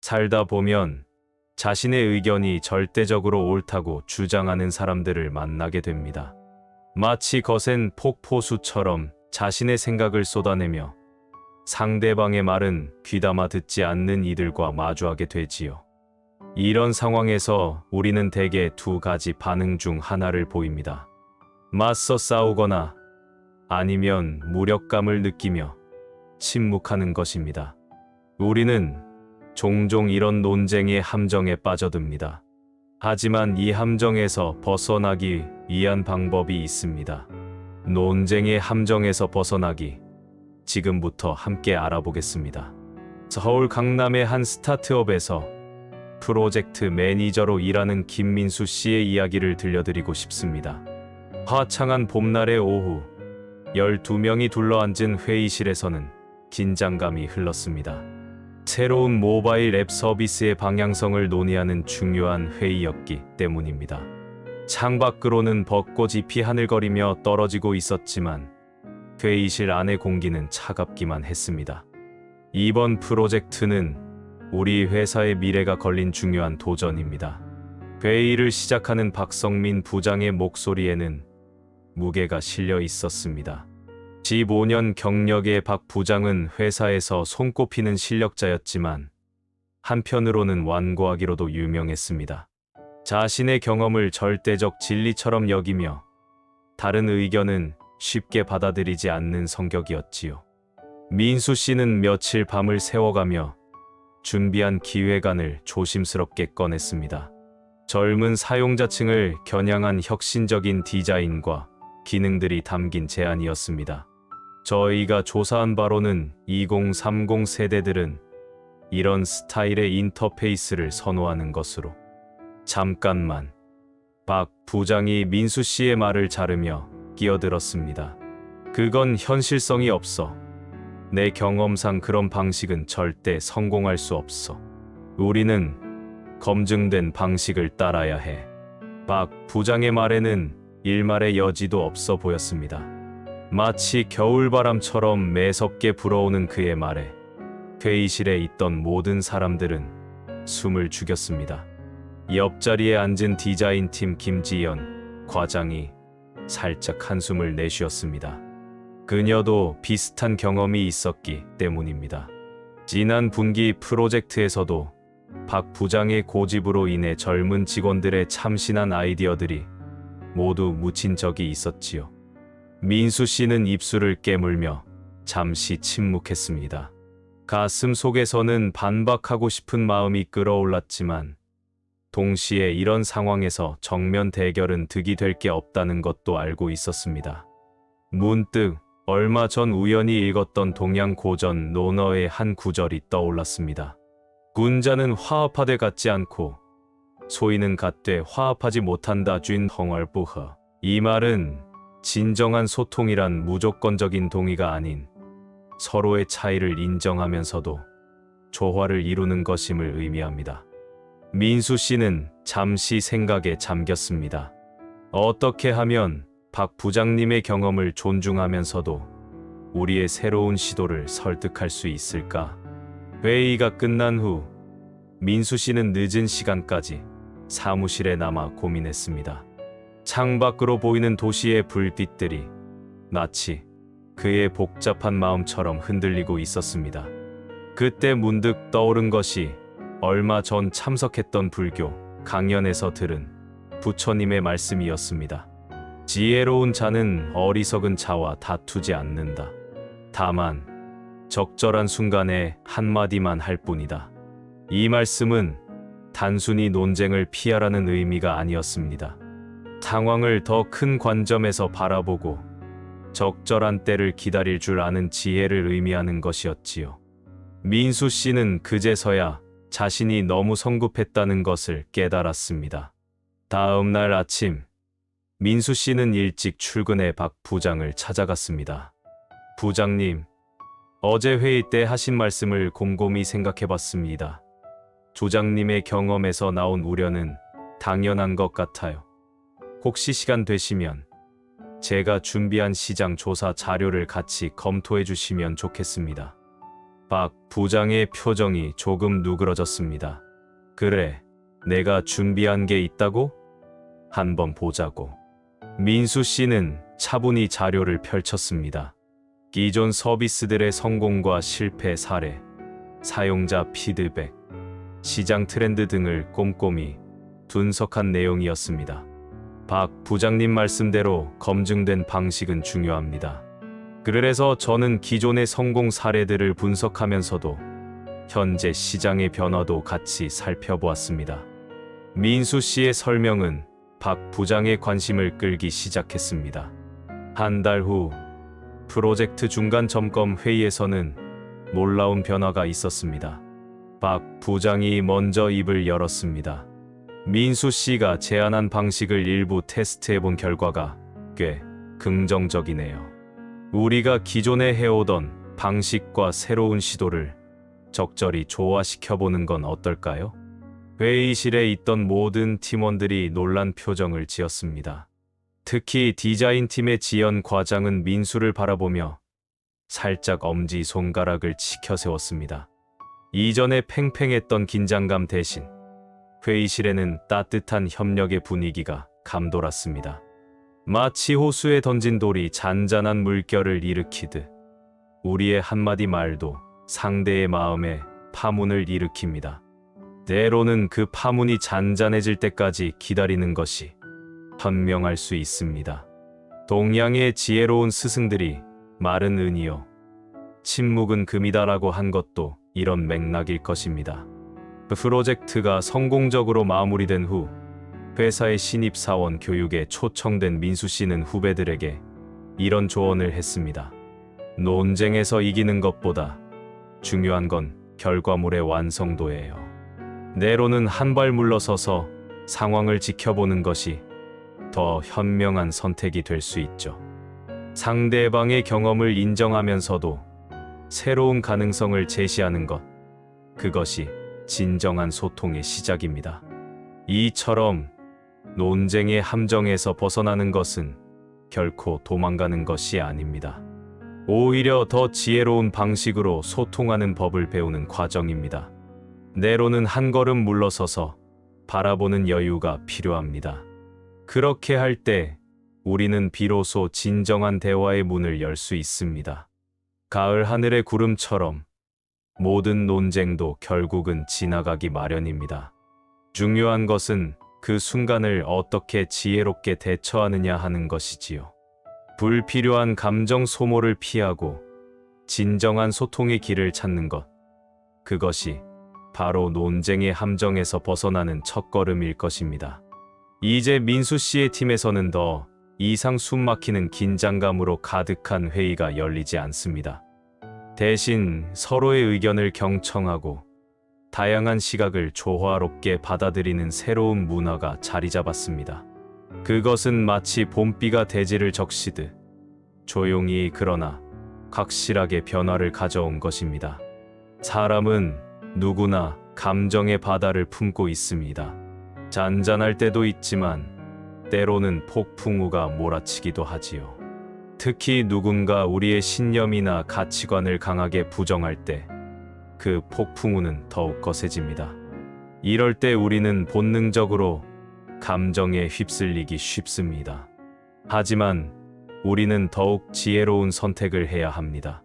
살다 보면 자신의 의견이 절대적으로 옳다고 주장하는 사람들을 만나게 됩니다. 마치 거센 폭포수처럼 자신의 생각을 쏟아내며 상대방의 말은 귀담아 듣지 않는 이들과 마주하게 되지요. 이런 상황에서 우리는 대개 두 가지 반응 중 하나를 보입니다. 맞서 싸우거나 아니면 무력감을 느끼며 침묵하는 것입니다. 우리는 종종 이런 논쟁의 함정에 빠져듭니다. 하지만 이 함정에서 벗어나기 위한 방법이 있습니다. 논쟁의 함정에서 벗어나기, 지금부터 함께 알아보겠습니다. 서울 강남의 한 스타트업에서 프로젝트 매니저로 일하는 김민수 씨의 이야기를 들려드리고 싶습니다. 화창한 봄날의 오후, 12명이 둘러앉은 회의실에서는 긴장감이 흘렀습니다. 새로운 모바일 앱 서비스의 방향성을 논의하는 중요한 회의였기 때문입니다. 창밖으로는 벚꽃잎이 하늘거리며 떨어지고 있었지만 회의실 안의 공기는 차갑기만 했습니다. 이번 프로젝트는 우리 회사의 미래가 걸린 중요한 도전입니다. 회의를 시작하는 박성민 부장의 목소리에는 무게가 실려 있었습니다. 15년 경력의 박 부장은 회사에서 손꼽히는 실력자였지만 한편으로는 완고하기로도 유명했습니다. 자신의 경험을 절대적 진리처럼 여기며 다른 의견은 쉽게 받아들이지 않는 성격이었지요. 민수 씨는 며칠 밤을 새워가며 준비한 기획안을 조심스럽게 꺼냈습니다. 젊은 사용자층을 겨냥한 혁신적인 디자인과 기능들이 담긴 제안이었습니다. 저희가 조사한 바로는 2030 세대들은 이런 스타일의 인터페이스를 선호하는 것으로. 잠깐만. 박 부장이 민수 씨의 말을 자르며 끼어들었습니다. 그건 현실성이 없어. 내 경험상 그런 방식은 절대 성공할 수 없어. 우리는 검증된 방식을 따라야 해. 박 부장의 말에는 일말의 여지도 없어 보였습니다. 마치 겨울바람처럼 매섭게 불어오는 그의 말에 회의실에 있던 모든 사람들은 숨을 죽였습니다. 옆자리에 앉은 디자인팀 김지연 과장이 살짝 한숨을 내쉬었습니다. 그녀도 비슷한 경험이 있었기 때문입니다. 지난 분기 프로젝트에서도 박 부장의 고집으로 인해 젊은 직원들의 참신한 아이디어들이 모두 묻힌 적이 있었지요. 민수 씨는 입술을 깨물며 잠시 침묵했습니다. 가슴 속에서는 반박하고 싶은 마음이 끌어올랐지만 동시에 이런 상황에서 정면 대결은 득이 될 게 없다는 것도 알고 있었습니다. 문득 얼마 전 우연히 읽었던 동양 고전 논어의 한 구절이 떠올랐습니다. 군자는 화합하되 같지 않고 소인은 같되 화합하지 못한다 쥔헝얼부허. 이 말은 진정한 소통이란 무조건적인 동의가 아닌 서로의 차이를 인정하면서도 조화를 이루는 것임을 의미합니다. 민수 씨는 잠시 생각에 잠겼습니다. 어떻게 하면 박 부장님의 경험을 존중하면서도 우리의 새로운 시도를 설득할 수 있을까? 회의가 끝난 후 민수 씨는 늦은 시간까지 사무실에 남아 고민했습니다. 창밖으로 보이는 도시의 불빛들이 마치 그의 복잡한 마음처럼 흔들리고 있었습니다. 그때 문득 떠오른 것이 얼마 전 참석했던 불교 강연에서 들은 부처님의 말씀이었습니다. 지혜로운 자는 어리석은 자와 다투지 않는다. 다만 적절한 순간에 한마디만 할 뿐이다. 이 말씀은 단순히 논쟁을 피하라는 의미가 아니었습니다. 상황을 더 큰 관점에서 바라보고 적절한 때를 기다릴 줄 아는 지혜를 의미하는 것이었지요. 민수 씨는 그제서야 자신이 너무 성급했다는 것을 깨달았습니다. 다음 날 아침, 민수 씨는 일찍 출근해 박 부장을 찾아갔습니다. 부장님, 어제 회의 때 하신 말씀을 곰곰이 생각해봤습니다. 조장님의 경험에서 나온 우려는 당연한 것 같아요. 혹시 시간 되시면 제가 준비한 시장 조사 자료를 같이 검토해 주시면 좋겠습니다. 박 부장의 표정이 조금 누그러졌습니다. 그래, 내가 준비한 게 있다고? 한번 보자고. 민수 씨는 차분히 자료를 펼쳤습니다. 기존 서비스들의 성공과 실패 사례, 사용자 피드백, 시장 트렌드 등을 꼼꼼히 분석한 내용이었습니다. 박 부장님 말씀대로 검증된 방식은 중요합니다. 그래서 저는 기존의 성공 사례들을 분석하면서도 현재 시장의 변화도 같이 살펴보았습니다. 민수 씨의 설명은 박 부장의 관심을 끌기 시작했습니다. 한 달 후 프로젝트 중간 점검 회의에서는 놀라운 변화가 있었습니다. 박 부장이 먼저 입을 열었습니다. 민수 씨가 제안한 방식을 일부 테스트해 본 결과가 꽤 긍정적이네요. 우리가 기존에 해오던 방식과 새로운 시도를 적절히 조화시켜 보는 건 어떨까요? 회의실에 있던 모든 팀원들이 놀란 표정을 지었습니다. 특히 디자인팀의 지연 과장은 민수를 바라보며 살짝 엄지손가락을 치켜 세웠습니다. 이전에 팽팽했던 긴장감 대신 회의실에는 따뜻한 협력의 분위기가 감돌았습니다. 마치 호수에 던진 돌이 잔잔한 물결을 일으키듯 우리의 한마디 말도 상대의 마음에 파문을 일으킵니다. 때로는 그 파문이 잔잔해질 때까지 기다리는 것이 현명할 수 있습니다. 동양의 지혜로운 스승들이 말은 은이요 침묵은 금이다라고 한 것도 이런 맥락일 것입니다. 프로젝트가 성공적으로 마무리된 후 회사의 신입사원 교육에 초청된 민수 씨는 후배들에게 이런 조언을 했습니다. 논쟁에서 이기는 것보다 중요한 건 결과물의 완성도예요. 때로는 한 발 물러서서 상황을 지켜보는 것이 더 현명한 선택이 될 수 있죠. 상대방의 경험을 인정하면서도 새로운 가능성을 제시하는 것, 그것이 진정한 소통의 시작입니다. 이처럼 논쟁의 함정에서 벗어나는 것은 결코 도망가는 것이 아닙니다. 오히려 더 지혜로운 방식으로 소통하는 법을 배우는 과정입니다. 때로는 한 걸음 물러서서 바라보는 여유가 필요합니다. 그렇게 할 때 우리는 비로소 진정한 대화의 문을 열 수 있습니다. 가을 하늘의 구름처럼 모든 논쟁도 결국은 지나가기 마련입니다. 중요한 것은 그 순간을 어떻게 지혜롭게 대처하느냐 하는 것이지요. 불필요한 감정 소모를 피하고 진정한 소통의 길을 찾는 것. 그것이 바로 논쟁의 함정에서 벗어나는 첫걸음일 것입니다. 이제 민수 씨의 팀에서는 더 이상 숨막히는 긴장감으로 가득한 회의가 열리지 않습니다. 대신 서로의 의견을 경청하고 다양한 시각을 조화롭게 받아들이는 새로운 문화가 자리 잡았습니다. 그것은 마치 봄비가 대지를 적시듯 조용히 그러나 확실하게 변화를 가져온 것입니다. 사람은 누구나 감정의 바다를 품고 있습니다. 잔잔할 때도 있지만 때로는 폭풍우가 몰아치기도 하지요. 특히 누군가 우리의 신념이나 가치관을 강하게 부정할 때 그 폭풍우는 더욱 거세집니다. 이럴 때 우리는 본능적으로 감정에 휩쓸리기 쉽습니다. 하지만 우리는 더욱 지혜로운 선택을 해야 합니다.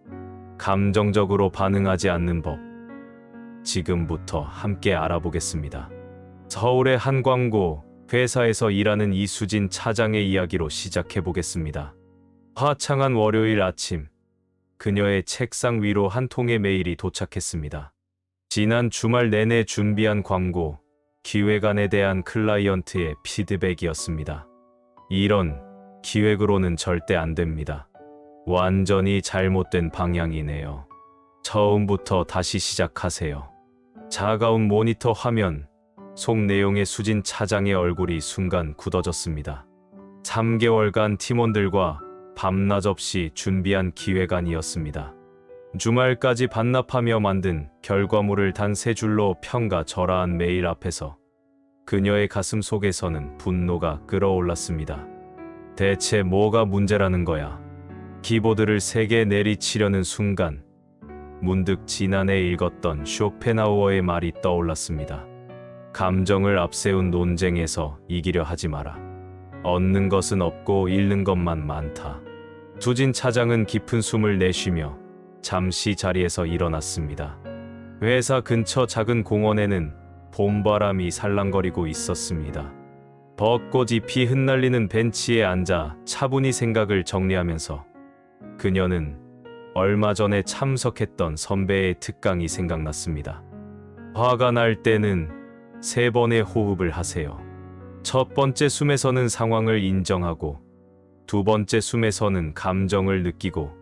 감정적으로 반응하지 않는 법. 지금부터 함께 알아보겠습니다. 서울의 한 광고 회사에서 일하는 이수진 차장의 이야기로 시작해 보겠습니다. 화창한 월요일 아침, 그녀의 책상 위로 한 통의 메일이 도착했습니다. 지난 주말 내내 준비한 광고, 기획안에 대한 클라이언트의 피드백이었습니다. 이런 기획으로는 절대 안 됩니다. 완전히 잘못된 방향이네요. 처음부터 다시 시작하세요. 차가운 모니터 화면, 속 내용의 수진 차장의 얼굴이 순간 굳어졌습니다. 3개월간 팀원들과 밤낮 없이 준비한 기획안이었습니다. 주말까지 반납하며 만든 결과물을 단 3줄로 평가절하한 메일 앞에서 그녀의 가슴 속에서는 분노가 끓어올랐습니다. 대체 뭐가 문제라는 거야? 키보드를 3개 내리치려는 순간 문득 지난해 읽었던 쇼펜하우어의 말이 떠올랐습니다. 감정을 앞세운 논쟁에서 이기려 하지 마라. 얻는 것은 없고 잃는 것만 많다. 수진 차장은 깊은 숨을 내쉬며 잠시 자리에서 일어났습니다. 회사 근처 작은 공원에는 봄바람이 살랑거리고 있었습니다. 벚꽃 잎이 흩날리는 벤치에 앉아 차분히 생각을 정리하면서 그녀는 얼마 전에 참석했던 선배의 특강이 생각났습니다. 화가 날 때는 3번의 호흡을 하세요. 첫 번째 숨에서는 상황을 인정하고, 두 번째 숨에서는 감정을 느끼고,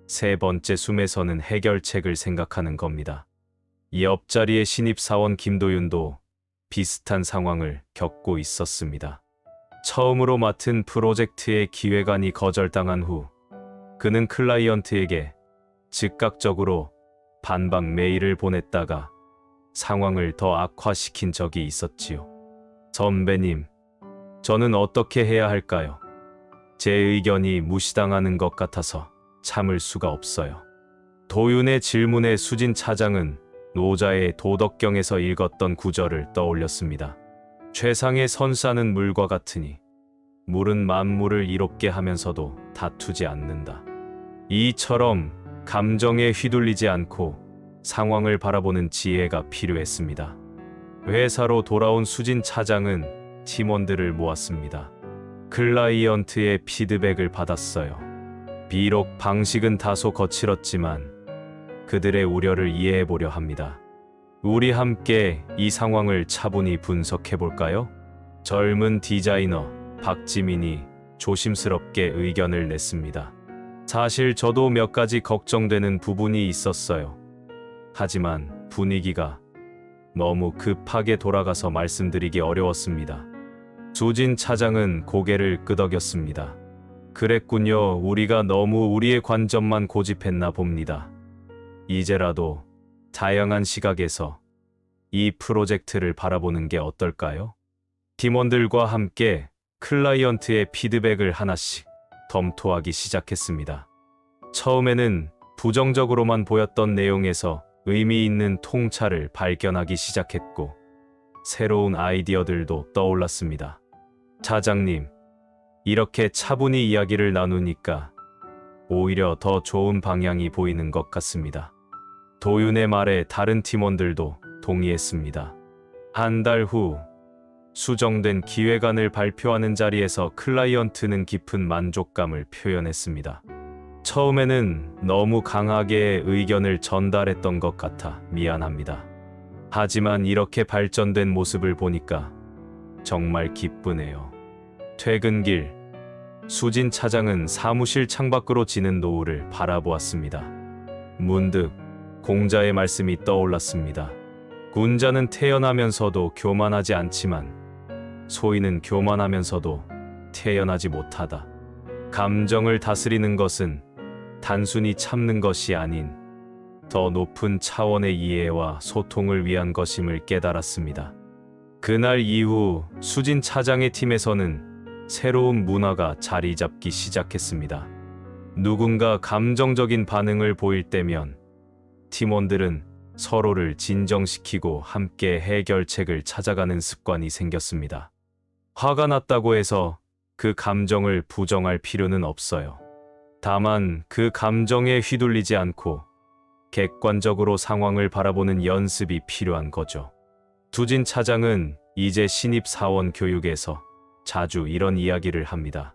세 번째 숨에서는 해결책을 생각하는 겁니다. 옆자리의 신입사원 김도윤도 비슷한 상황을 겪고 있었습니다. 처음으로 맡은 프로젝트의 기획안이 거절당한 후 그는 클라이언트에게 즉각적으로 반박 메일을 보냈다가 상황을 더 악화시킨 적이 있었지요. 선배님, 저는 어떻게 해야 할까요? 제 의견이 무시당하는 것 같아서 참을 수가 없어요. 도윤의 질문에 수진 차장은 노자의 도덕경에서 읽었던 구절을 떠올렸습니다. 최상의 선사는 물과 같으니 물은 만물을 이롭게 하면서도 다투지 않는다. 이처럼 감정에 휘둘리지 않고 상황을 바라보는 지혜가 필요했습니다. 회사로 돌아온 수진 차장은 팀원들을 모았습니다. 클라이언트의 피드백을 받았어요. 비록 방식은 다소 거칠었지만 그들의 우려를 이해해보려 합니다. 우리 함께 이 상황을 차분히 분석해볼까요? 젊은 디자이너 박지민이 조심스럽게 의견을 냈습니다. 사실 저도 몇 가지 걱정되는 부분이 있었어요. 하지만 분위기가 너무 급하게 돌아가서 말씀드리기 어려웠습니다. 수진 차장은 고개를 끄덕였습니다. 그랬군요. 우리가 너무 우리의 관점만 고집했나 봅니다. 이제라도 다양한 시각에서 이 프로젝트를 바라보는 게 어떨까요? 팀원들과 함께 클라이언트의 피드백을 하나씩 검토하기 시작했습니다. 처음에는 부정적으로만 보였던 내용에서 의미 있는 통찰을 발견하기 시작했고 새로운 아이디어들도 떠올랐습니다. 차장님, 이렇게 차분히 이야기를 나누니까 오히려 더 좋은 방향이 보이는 것 같습니다. 도윤의 말에 다른 팀원들도 동의했습니다. 한 달 후 수정된 기획안을 발표하는 자리에서 클라이언트는 깊은 만족감을 표현했습니다. 처음에는 너무 강하게 의견을 전달했던 것 같아 미안합니다. 하지만 이렇게 발전된 모습을 보니까 정말 기쁘네요. 퇴근길, 수진 차장은 사무실 창밖으로 지는 노을을 바라보았습니다. 문득 공자의 말씀이 떠올랐습니다. 군자는 태연하면서도 교만하지 않지만 소인은 교만하면서도 태연하지 못하다. 감정을 다스리는 것은 단순히 참는 것이 아닌 더 높은 차원의 이해와 소통을 위한 것임을 깨달았습니다. 그날 이후 수진 차장의 팀에서는 새로운 문화가 자리 잡기 시작했습니다. 누군가 감정적인 반응을 보일 때면 팀원들은 서로를 진정시키고 함께 해결책을 찾아가는 습관이 생겼습니다. 화가 났다고 해서 그 감정을 부정할 필요는 없어요. 다만 그 감정에 휘둘리지 않고 객관적으로 상황을 바라보는 연습이 필요한 거죠. 수진 차장은 이제 신입사원 교육에서 자주 이런 이야기를 합니다.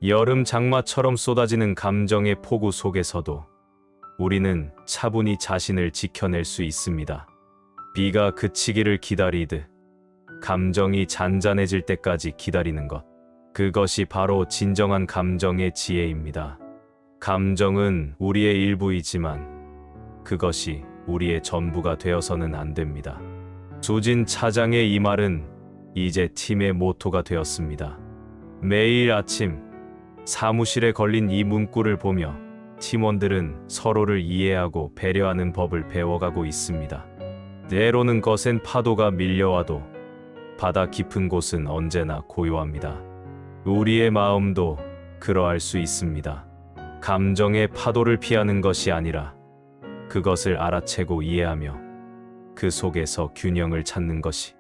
여름 장마처럼 쏟아지는 감정의 폭우 속에서도 우리는 차분히 자신을 지켜낼 수 있습니다. 비가 그치기를 기다리듯 감정이 잔잔해질 때까지 기다리는 것. 그것이 바로 진정한 감정의 지혜입니다. 감정은 우리의 일부이지만 그것이 우리의 전부가 되어서는 안 됩니다. 수진 차장의 이 말은 이제 팀의 모토가 되었습니다. 매일 아침 사무실에 걸린 이 문구를 보며 팀원들은 서로를 이해하고 배려하는 법을 배워가고 있습니다. 때로는 거센 파도가 밀려와도 바다 깊은 곳은 언제나 고요합니다. 우리의 마음도 그러할 수 있습니다. 감정의 파도를 피하는 것이 아니라 그것을 알아채고 이해하며 그 속에서 균형을 찾는 것이,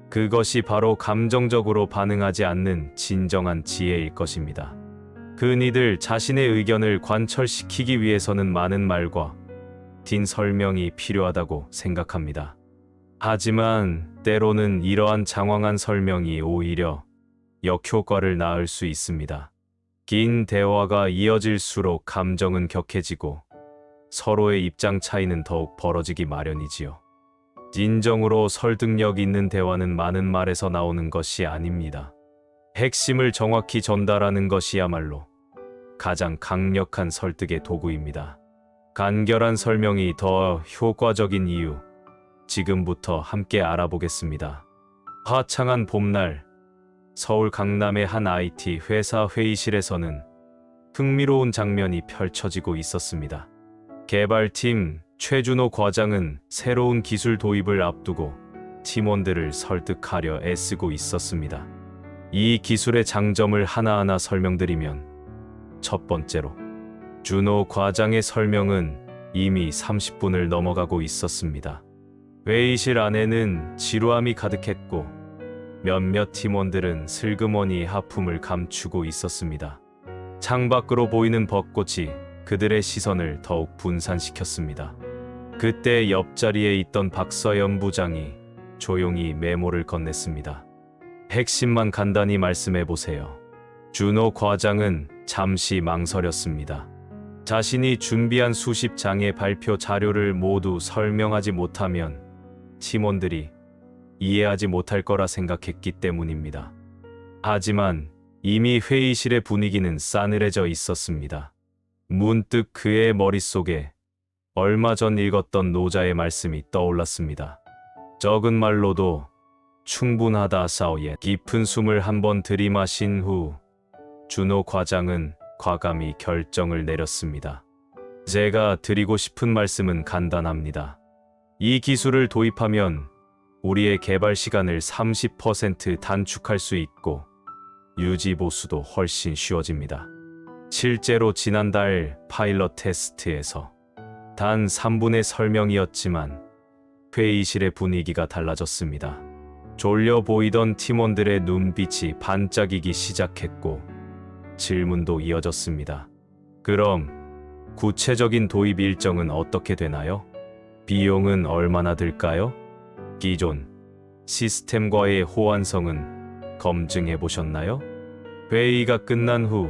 그것이 바로 감정적으로 반응하지 않는 진정한 지혜일 것입니다. 그니들 자신의 의견을 관철시키기 위해서는 많은 말과 긴 설명이 필요하다고 생각합니다. 하지만 때로는 이러한 장황한 설명이 오히려 역효과를 낳을 수 있습니다. 긴 대화가 이어질수록 감정은 격해지고 서로의 입장 차이는 더욱 벌어지기 마련이지요. 진정으로 설득력 있는 대화는 많은 말에서 나오는 것이 아닙니다. 핵심을 정확히 전달하는 것이야말로 가장 강력한 설득의 도구입니다. 간결한 설명이 더 효과적인 이유, 지금부터 함께 알아보겠습니다. 화창한 봄날, 서울 강남의 한 IT 회사 회의실에서는 흥미로운 장면이 펼쳐지고 있었습니다. 개발팀 최준호 과장은 새로운 기술 도입을 앞두고 팀원들을 설득하려 애쓰고 있었습니다. 이 기술의 장점을 하나하나 설명드리면, 첫 번째로, 준호 과장의 설명은 이미 30분을 넘어가고 있었습니다. 회의실 안에는 지루함이 가득했고 몇몇 팀원들은 슬그머니 하품을 감추고 있었습니다. 창밖으로 보이는 벚꽃이 그들의 시선을 더욱 분산시켰습니다. 그때 옆자리에 있던 박서연 부장이 조용히 메모를 건넸습니다. 핵심만 간단히 말씀해 보세요. 준호 과장은 잠시 망설였습니다. 자신이 준비한 수십 장의 발표 자료를 모두 설명하지 못하면 팀원들이 이해하지 못할 거라 생각했기 때문입니다. 하지만 이미 회의실의 분위기는 싸늘해져 있었습니다. 문득 그의 머릿속에 얼마 전 읽었던 노자의 말씀이 떠올랐습니다. 적은 말로도 충분하다 사오예. 깊은 숨을 한번 들이마신 후 준호 과장은 과감히 결정을 내렸습니다. 제가 드리고 싶은 말씀은 간단합니다. 이 기술을 도입하면 우리의 개발 시간을 30% 단축할 수 있고 유지 보수도 훨씬 쉬워집니다. 실제로 지난달 파일럿 테스트에서 단 3분의 설명이었지만 회의실의 분위기가 달라졌습니다. 졸려 보이던 팀원들의 눈빛이 반짝이기 시작했고 질문도 이어졌습니다. 그럼 구체적인 도입 일정은 어떻게 되나요? 비용은 얼마나 들까요? 기존 시스템과의 호환성은 검증해 보셨나요? 회의가 끝난 후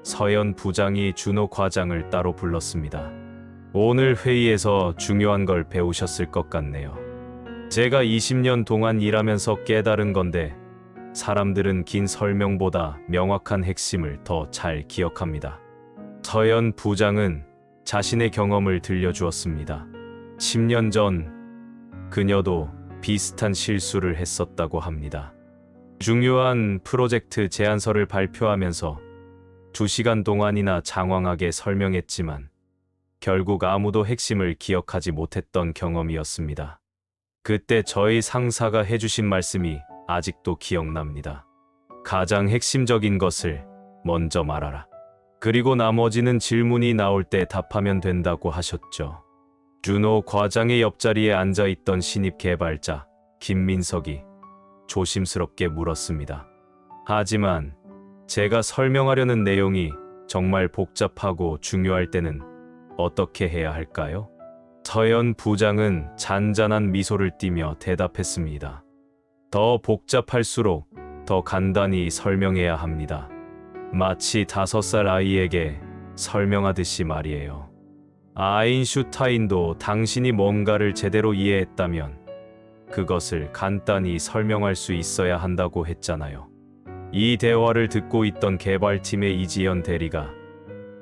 서연 부장이 준호 과장을 따로 불렀습니다. 오늘 회의에서 중요한 걸 배우셨을 것 같네요. 제가 20년 동안 일하면서 깨달은 건데, 사람들은 긴 설명보다 명확한 핵심을 더 잘 기억합니다. 서연 부장은 자신의 경험을 들려주었습니다. 10년 전 그녀도 비슷한 실수를 했었다고 합니다. 중요한 프로젝트 제안서를 발표하면서 2시간 동안이나 장황하게 설명했지만 결국 아무도 핵심을 기억하지 못했던 경험이었습니다. 그때 저희 상사가 해주신 말씀이 아직도 기억납니다. 가장 핵심적인 것을 먼저 말하라. 그리고 나머지는 질문이 나올 때 답하면 된다고 하셨죠. 준호 과장의 옆자리에 앉아있던 신입 개발자 김민석이 조심스럽게 물었습니다. 하지만 제가 설명하려는 내용이 정말 복잡하고 중요할 때는 어떻게 해야 할까요? 서연 부장은 잔잔한 미소를 띠며 대답했습니다. 더 복잡할수록 더 간단히 설명해야 합니다. 마치 5살 아이에게 설명하듯이 말이에요. 아인슈타인도 당신이 뭔가를 제대로 이해했다면 그것을 간단히 설명할 수 있어야 한다고 했잖아요. 이 대화를 듣고 있던 개발팀의 이지연 대리가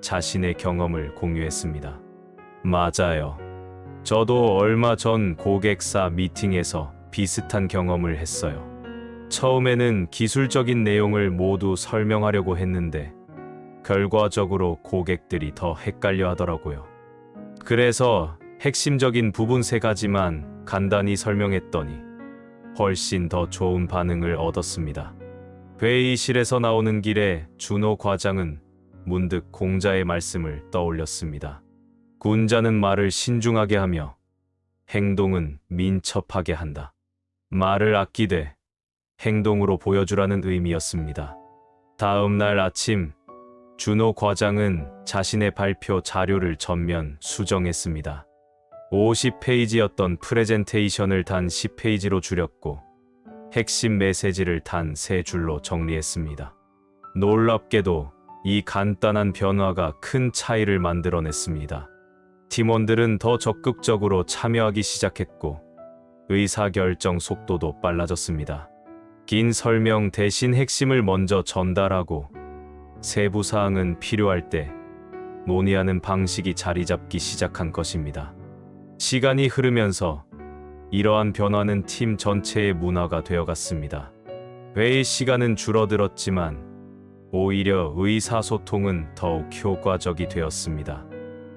자신의 경험을 공유했습니다. 맞아요. 저도 얼마 전 고객사 미팅에서 비슷한 경험을 했어요. 처음에는 기술적인 내용을 모두 설명하려고 했는데 결과적으로 고객들이 더 헷갈려 하더라고요. 그래서 핵심적인 부분 3가지만 간단히 설명했더니 훨씬 더 좋은 반응을 얻었습니다. 회의실에서 나오는 길에 준호 과장은 문득 공자의 말씀을 떠올렸습니다. 군자는 말을 신중하게 하며 행동은 민첩하게 한다. 말을 아끼되 행동으로 보여주라는 의미였습니다. 다음 날 아침, 준호 과장은 자신의 발표 자료를 전면 수정했습니다. 50페이지였던 프레젠테이션을 단 10페이지로 줄였고 핵심 메시지를 단 3줄로 정리했습니다. 놀랍게도 이 간단한 변화가 큰 차이를 만들어냈습니다. 팀원들은 더 적극적으로 참여하기 시작했고 의사결정 속도도 빨라졌습니다. 긴 설명 대신 핵심을 먼저 전달하고 세부 사항은 필요할 때 논의하는 방식이 자리 잡기 시작한 것입니다. 시간이 흐르면서 이러한 변화는 팀 전체의 문화가 되어갔습니다. 회의 시간은 줄어들었지만 오히려 의사소통은 더욱 효과적이 되었습니다.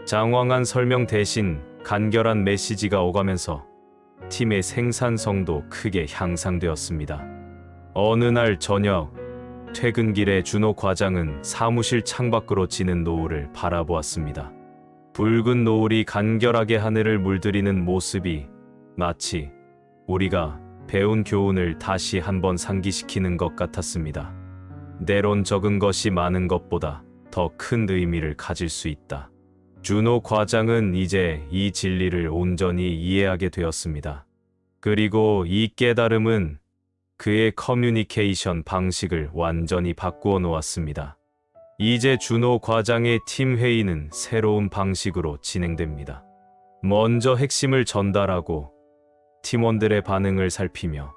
장황한 설명 대신 간결한 메시지가 오가면서 팀의 생산성도 크게 향상되었습니다. 어느 날 저녁, 퇴근길에 준호 과장은 사무실 창밖으로 지는 노을을 바라보았습니다. 붉은 노을이 간결하게 하늘을 물들이는 모습이 마치 우리가 배운 교훈을 다시 한번 상기시키는 것 같았습니다. 내론 적은 것이 많은 것보다 더 큰 의미를 가질 수 있다. 준호 과장은 이제 이 진리를 온전히 이해하게 되었습니다. 그리고 이 깨달음은 그의 커뮤니케이션 방식을 완전히 바꾸어 놓았습니다. 이제 준호 과장의 팀 회의는 새로운 방식으로 진행됩니다. 먼저 핵심을 전달하고 팀원들의 반응을 살피며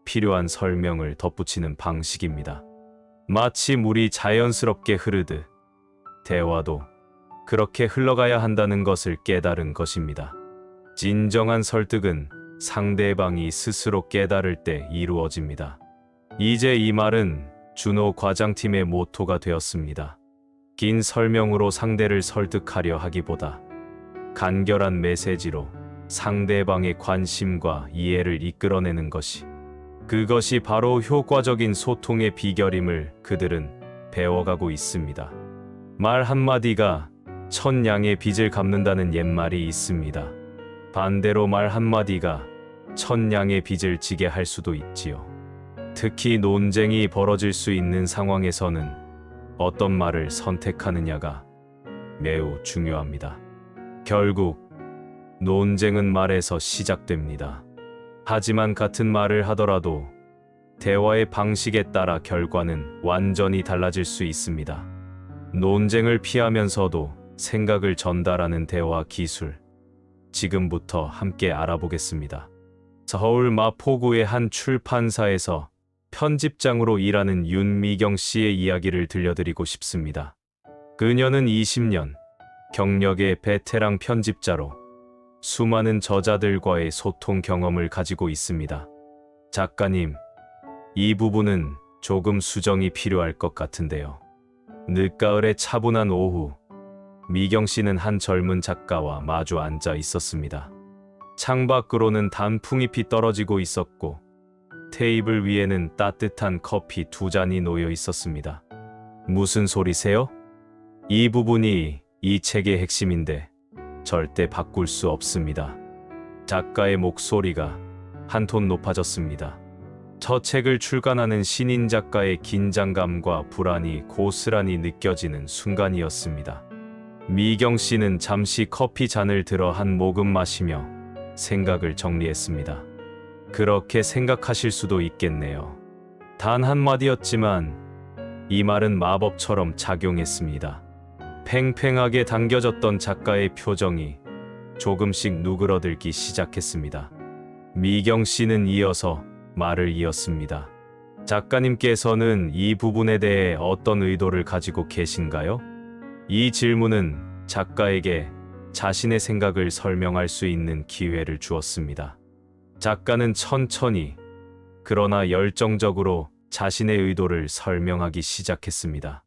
필요한 설명을 덧붙이는 방식입니다. 마치 물이 자연스럽게 흐르듯 대화도 그렇게 흘러가야 한다는 것을 깨달은 것입니다. 진정한 설득은 상대방이 스스로 깨달을 때 이루어집니다. 이제 이 말은 준호 과장팀의 모토가 되었습니다. 긴 설명으로 상대를 설득하려 하기보다 간결한 메시지로 상대방의 관심과 이해를 이끌어내는 것이, 그것이 바로 효과적인 소통의 비결임을 그들은 배워가고 있습니다. 말 한마디가 천 양의 빚을 갚는다는 옛말이 있습니다. 반대로 말 한마디가 천 양의 빚을 지게 할 수도 있지요. 특히 논쟁이 벌어질 수 있는 상황에서는 어떤 말을 선택하느냐가 매우 중요합니다. 결국 논쟁은 말에서 시작됩니다. 하지만 같은 말을 하더라도 대화의 방식에 따라 결과는 완전히 달라질 수 있습니다. 논쟁을 피하면서도 생각을 전달하는 대화 기술, 지금부터 함께 알아보겠습니다. 서울 마포구의 한 출판사에서 편집장으로 일하는 윤미경 씨의 이야기를 들려드리고 싶습니다. 그녀는 20년 경력의 베테랑 편집자로 수많은 저자들과의 소통 경험을 가지고 있습니다. 작가님, 이 부분은 조금 수정이 필요할 것 같은데요. 늦가을의 차분한 오후, 미경 씨는 한 젊은 작가와 마주 앉아 있었습니다. 창밖으로는 단풍잎이 떨어지고 있었고 테이블 위에는 따뜻한 커피 2잔이 놓여 있었습니다. 무슨 소리세요? 이 부분이 이 책의 핵심인데 절대 바꿀 수 없습니다. 작가의 목소리가 한 톤 높아졌습니다. 첫 책을 출간하는 신인 작가의 긴장감과 불안이 고스란히 느껴지는 순간이었습니다. 미경 씨는 잠시 커피 잔을 들어 한 모금 마시며 생각을 정리했습니다. 그렇게 생각하실 수도 있겠네요. 단 한마디였지만 이 말은 마법처럼 작용했습니다. 팽팽하게 당겨졌던 작가의 표정이 조금씩 누그러들기 시작했습니다. 미경 씨는 이어서 말을 이었습니다. 작가님께서는 이 부분에 대해 어떤 의도를 가지고 계신가요? 이 질문은 작가에게 자신의 생각을 설명할 수 있는 기회를 주었습니다. 작가는 천천히 그러나 열정적으로 자신의 의도를 설명하기 시작했습니다.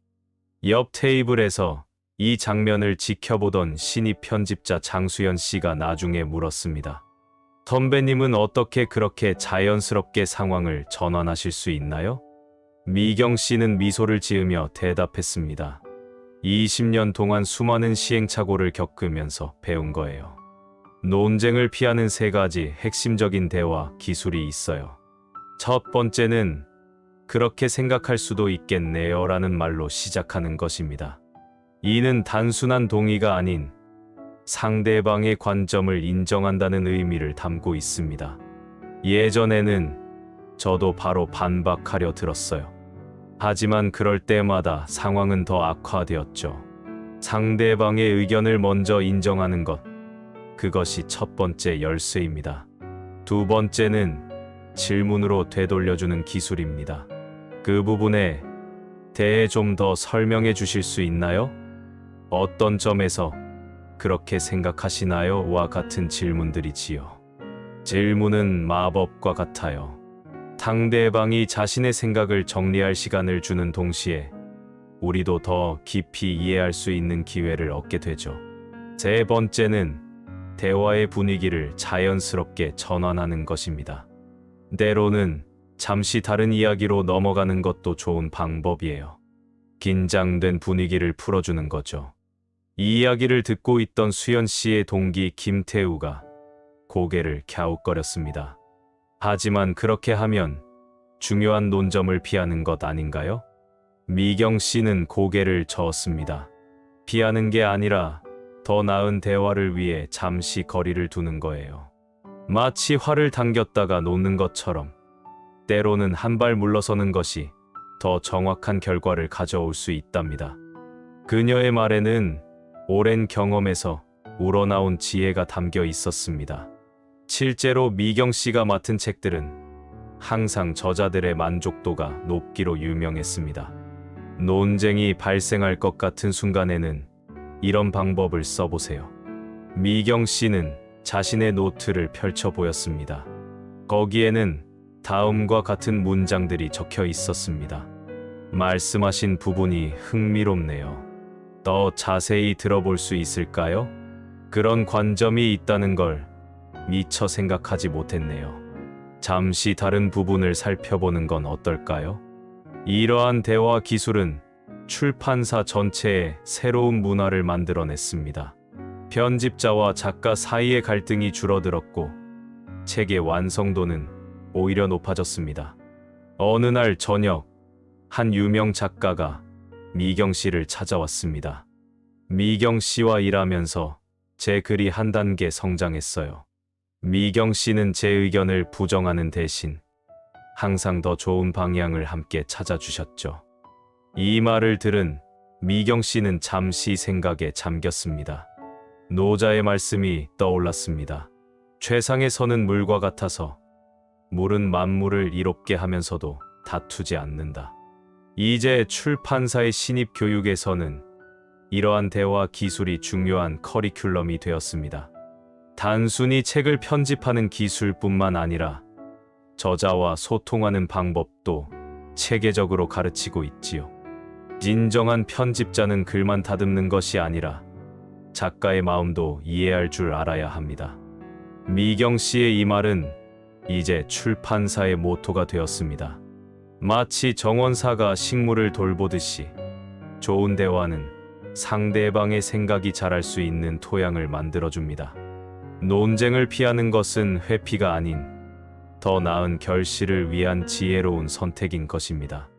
옆 테이블에서 이 장면을 지켜보던 신입 편집자 장수연 씨가 나중에 물었습니다. 선배님은 어떻게 그렇게 자연스럽게 상황을 전환하실 수 있나요? 미경 씨는 미소를 지으며 대답했습니다. 20년 동안 수많은 시행착오를 겪으면서 배운 거예요. 논쟁을 피하는 세 가지 핵심적인 대화 기술이 있어요. 첫 번째는 그렇게 생각할 수도 있겠네요 라는 말로 시작하는 것입니다. 이는 단순한 동의가 아닌 상대방의 관점을 인정한다는 의미를 담고 있습니다. 예전에는 저도 바로 반박하려 들었어요. 하지만 그럴 때마다 상황은 더 악화되었죠. 상대방의 의견을 먼저 인정하는 것, 그것이 첫 번째 열쇠입니다. 두 번째는 질문으로 되돌려주는 기술입니다. 그 부분에 대해 좀 더 설명해 주실 수 있나요? 어떤 점에서 그렇게 생각하시나요? 와 같은 질문들이지요. 질문은 마법과 같아요. 상대방이 자신의 생각을 정리할 시간을 주는 동시에 우리도 더 깊이 이해할 수 있는 기회를 얻게 되죠. 세 번째는 대화의 분위기를 자연스럽게 전환하는 것입니다. 때로는 잠시 다른 이야기로 넘어가는 것도 좋은 방법이에요. 긴장된 분위기를 풀어주는 거죠. 이 이야기를 듣고 있던 수연 씨의 동기 김태우가 고개를 갸웃거렸습니다. 하지만 그렇게 하면 중요한 논점을 피하는 것 아닌가요? 미경 씨는 고개를 저었습니다. 피하는 게 아니라 더 나은 대화를 위해 잠시 거리를 두는 거예요. 마치 활을 당겼다가 놓는 것처럼 때로는 한 발 물러서는 것이 더 정확한 결과를 가져올 수 있답니다. 그녀의 말에는 오랜 경험에서 우러나온 지혜가 담겨 있었습니다. 실제로 미경 씨가 맡은 책들은 항상 저자들의 만족도가 높기로 유명했습니다. 논쟁이 발생할 것 같은 순간에는 이런 방법을 써보세요. 미경 씨는 자신의 노트를 펼쳐 보였습니다. 거기에는 다음과 같은 문장들이 적혀 있었습니다. 말씀하신 부분이 흥미롭네요. 더 자세히 들어볼 수 있을까요? 그런 관점이 있다는 걸 미처 생각하지 못했네요. 잠시 다른 부분을 살펴보는 건 어떨까요? 이러한 대화 기술은 출판사 전체에 새로운 문화를 만들어냈습니다. 편집자와 작가 사이의 갈등이 줄어들었고 책의 완성도는 오히려 높아졌습니다. 어느 날 저녁, 한 유명 작가가 미경 씨를 찾아왔습니다. 미경 씨와 일하면서 제 글이 한 단계 성장했어요. 미경 씨는 제 의견을 부정하는 대신 항상 더 좋은 방향을 함께 찾아주셨죠. 이 말을 들은 미경 씨는 잠시 생각에 잠겼습니다. 노자의 말씀이 떠올랐습니다. 최상의 선은 물과 같아서 물은 만물을 이롭게 하면서도 다투지 않는다. 이제 출판사의 신입 교육에서는 이러한 대화 기술이 중요한 커리큘럼이 되었습니다. 단순히 책을 편집하는 기술뿐만 아니라 저자와 소통하는 방법도 체계적으로 가르치고 있지요. 진정한 편집자는 글만 다듬는 것이 아니라 작가의 마음도 이해할 줄 알아야 합니다. 미경 씨의 이 말은 이제 출판사의 모토가 되었습니다. 마치 정원사가 식물을 돌보듯이 좋은 대화는 상대방의 생각이 자랄 수 있는 토양을 만들어줍니다. 논쟁을 피하는 것은 회피가 아닌 더 나은 결실을 위한 지혜로운 선택인 것입니다.